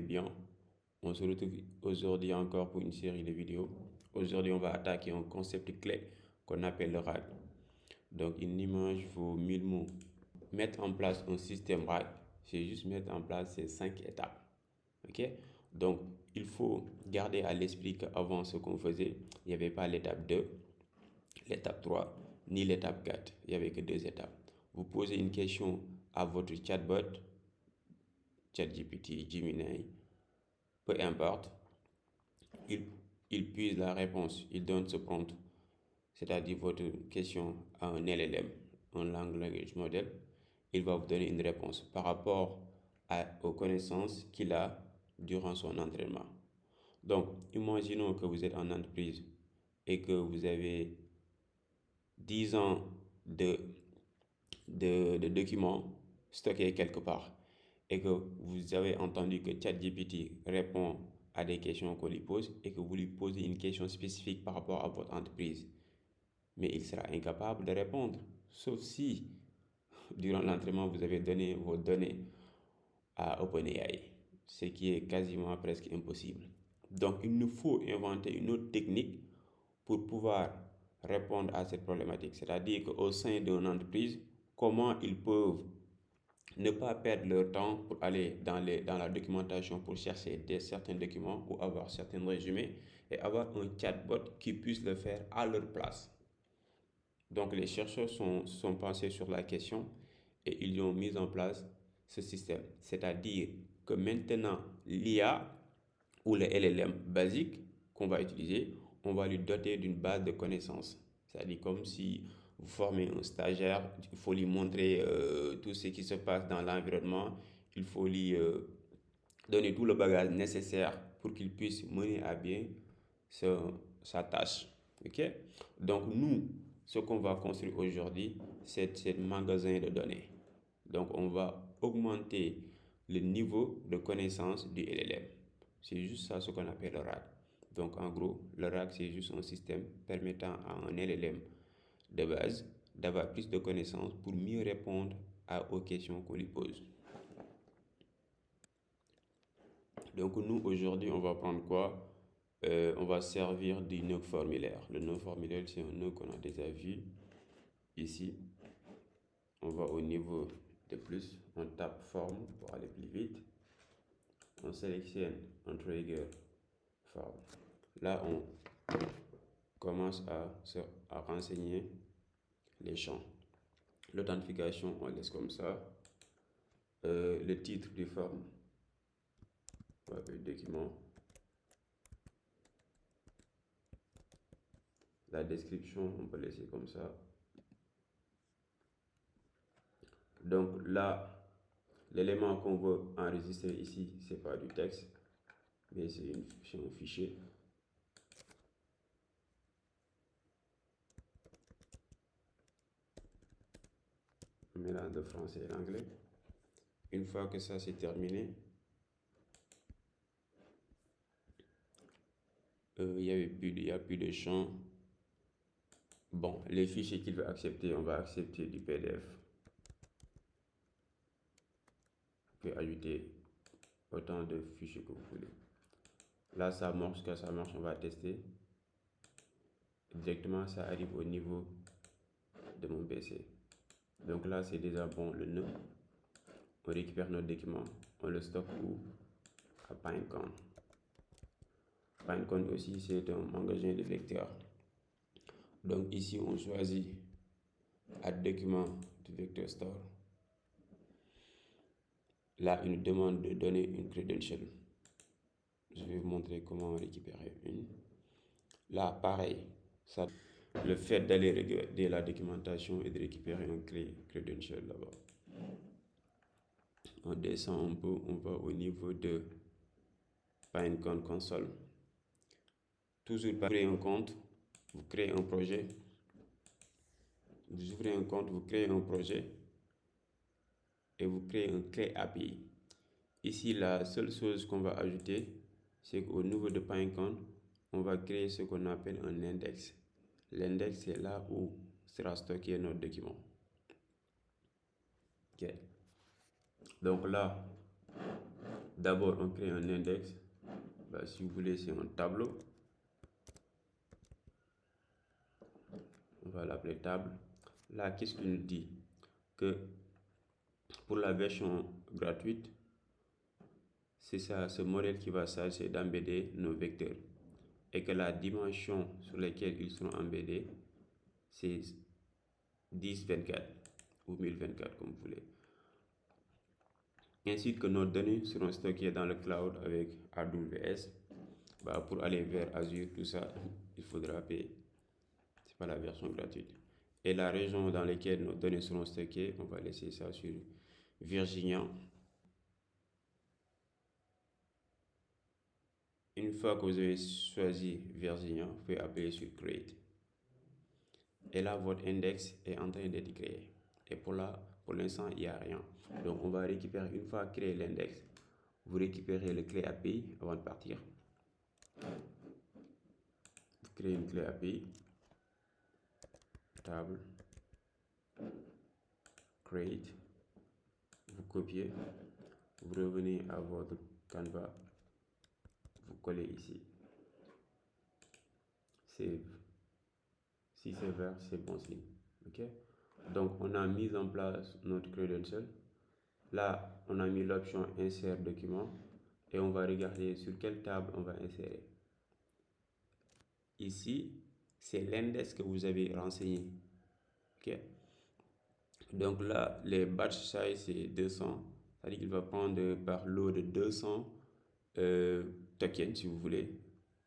bien? On se retrouve aujourd'hui encore pour une série de vidéos. Aujourd'hui, on va attaquer un concept clé qu'on appelle le RAG. Donc, une image vaut 1000 mots. Mettre en place un système RAG, c'est juste mettre en place ces 5 étapes. Ok? Donc, il faut garder à l'esprit qu'avant ce qu'on faisait, il n'y avait pas l'étape 2, l'étape 3, ni l'étape 4. Il n'y avait que 2 étapes. Vous posez une question à votre chatbot, ChatGPT, Gemini, peu importe, il puise la réponse, il donne ce prompt, c'est-à-dire votre question à un LLM, un language model, il va vous donner une réponse par rapport aux connaissances qu'il a durant son entraînement. Donc, imaginons que vous êtes en entreprise et que vous avez 10 ans de documents stockés quelque part et que vous avez entendu que ChatGPT répond à des questions qu'on lui pose et que vous lui posez une question spécifique par rapport à votre entreprise. Mais il sera incapable de répondre, sauf si, durant l'entraînement, vous avez donné vos données à OpenAI, ce qui est quasiment presque impossible. Donc, il nous faut inventer une autre technique pour pouvoir répondre à cette problématique. C'est-à-dire qu'au sein d'une entreprise, comment ils peuvent ne pas perdre leur temps pour aller dans la documentation pour chercher certains documents ou avoir certains résumés et avoir un chatbot qui puisse le faire à leur place. Donc les chercheurs sont pensés sur la question et ils ont mis en place ce système. C'est-à-dire que maintenant, l'IA ou le LLM basique qu'on va utiliser, on va lui doter d'une base de connaissances. C'est-à-dire comme si vous formez un stagiaire, il faut lui montrer tout ce qui se passe dans l'environnement, il faut lui donner tout le bagage nécessaire pour qu'il puisse mener à bien sa tâche. Ok? Donc nous, ce qu'on va construire aujourd'hui, c'est un magasin de données. Donc on va augmenter le niveau de connaissance du LLM. C'est juste ça ce qu'on appelle le RAG. Donc en gros, le RAG c'est juste un système permettant à un LLM de base d'avoir plus de connaissances pour mieux répondre aux questions qu'on lui pose. Donc nous aujourd'hui on va prendre quoi? On va servir du nœud formulaire. Le nœud formulaire c'est un nœud qu'on a déjà vu ici. On va au niveau de plus, on tape forme pour aller plus vite. On sélectionne un trigger forme. Là on commence à renseigner les champs. L'authentification, on laisse comme ça. Le titre du forme, on va appeler document. La description, on peut laisser comme ça. Donc là, l'élément qu'on veut enregistrer ici, c'est pas du texte, mais c'est un fichier. Un mélange de français et l'anglais. Une fois que ça c'est terminé, il n'y a plus de champ. Bon, les fichiers qu'il veut accepter, on va accepter du PDF. Vous pouvez ajouter autant de fichiers que vous voulez. Là, ça marche, quand ça marche, on va tester. Directement, ça arrive au niveau de mon PC. Donc là, c'est déjà bon le nœud. On récupère notre document, on le stocke où? À Pinecone. Pinecone aussi, c'est un magasin de lecteurs. Donc ici, on choisit Add document du Vector Store. Là, il nous demande de donner une credential. Je vais vous montrer comment récupérer une. Là, pareil, ça, le fait d'aller regarder la documentation et de récupérer un credential là-bas. On descend un peu, on va au niveau de Pinecone Console. Toujours pour créer un compte, vous créez un projet. Vous ouvrez un compte, vous créez un projet et vous créez un clé API. Ici, la seule chose qu'on va ajouter, c'est qu'au niveau de Pinecone, on va créer ce qu'on appelle un index. L'index, c'est là où sera stocké notre document. Ok. Donc là, D'abord, on crée un index. Si vous voulez, c'est un tableau. On va l'appeler table. Là, qu'est-ce qu'il nous dit? Que pour la version gratuite, c'est ça, ce modèle qui va s'agir d'embedder nos vecteurs. Et que la dimension sur laquelle ils seront embeddés, c'est 1024 ou 1024 comme vous voulez. Ainsi que nos données seront stockées dans le cloud avec AWS. Pour aller vers Azure, tout ça, il faudra payer. Ce n'est pas la version gratuite. Et la région dans laquelle nos données seront stockées, on va laisser ça sur Virginia. Une fois que vous avez choisi Virginia, vous pouvez appuyer sur Create. Et là, votre index est en train d'être créé. Et pour l'instant, il n'y a rien. Donc, on va récupérer, une fois créé l'index, vous récupérez le clé API avant de partir. Vous créez une clé API, table, create, vous copiez, vous revenez à votre Canva, vous collez ici, save. Si c'est vert, c'est bon signe. Ok? Donc, on a mis en place notre credential. Là, on a mis l'option insert document et on va regarder sur quelle table on va insérer. Ici, c'est l'index que vous avez renseigné. Ok? Donc là, les batch size, c'est 200. C'est-à-dire qu'il va prendre par lot de 200 tokens, si vous voulez.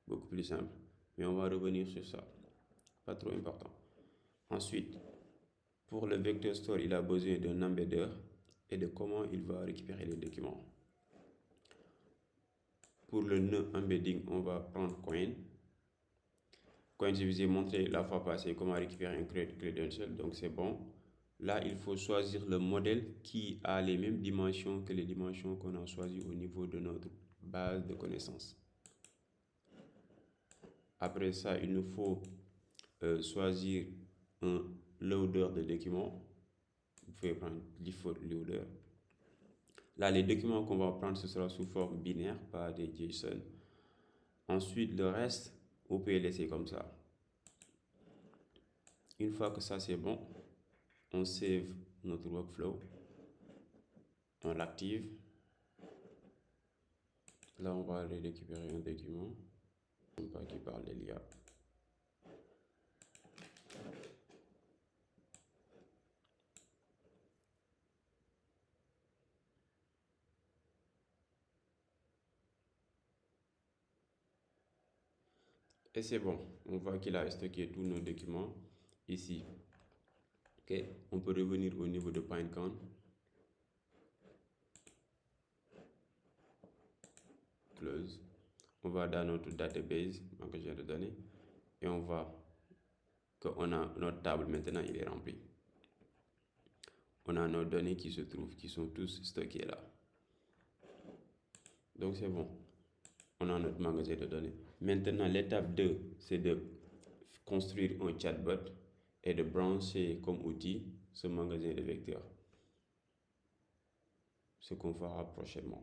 Beaucoup plus simple. Mais on va revenir sur ça. Pas trop important. Ensuite, pour le vector store, il a besoin d'un embedder et de comment il va récupérer les documents. Pour le nœud embedding, on va prendre coin. Coin, je vous ai montré la fois passée comment récupérer un credential, donc c'est bon. Là, il faut choisir le modèle qui a les mêmes dimensions que les dimensions qu'on a choisies au niveau de notre base de connaissances. Après ça, il nous faut choisir un loader de documents. Vous pouvez prendre default loader. Là, les documents qu'on va prendre, ce sera sous forme binaire, pas des JSON. Ensuite, le reste, vous pouvez laisser comme ça. Une fois que ça c'est bon, on save notre workflow, on l'active. Là, on va aller récupérer un document qui parle de l'IA. Et c'est bon, on voit qu'il a stocké tous nos documents ici. Ok, on peut revenir au niveau de Pinecone. Close. On va dans notre database, magasin de données, et on voit qu'on a notre table maintenant, il est rempli. On a nos données qui se trouvent, qui sont tous stockées là. Donc c'est bon. On a notre magasin de données. Maintenant, l'étape 2, c'est de construire un chatbot et de brancher comme outil ce magasin de vecteurs. Ce qu'on fera prochainement.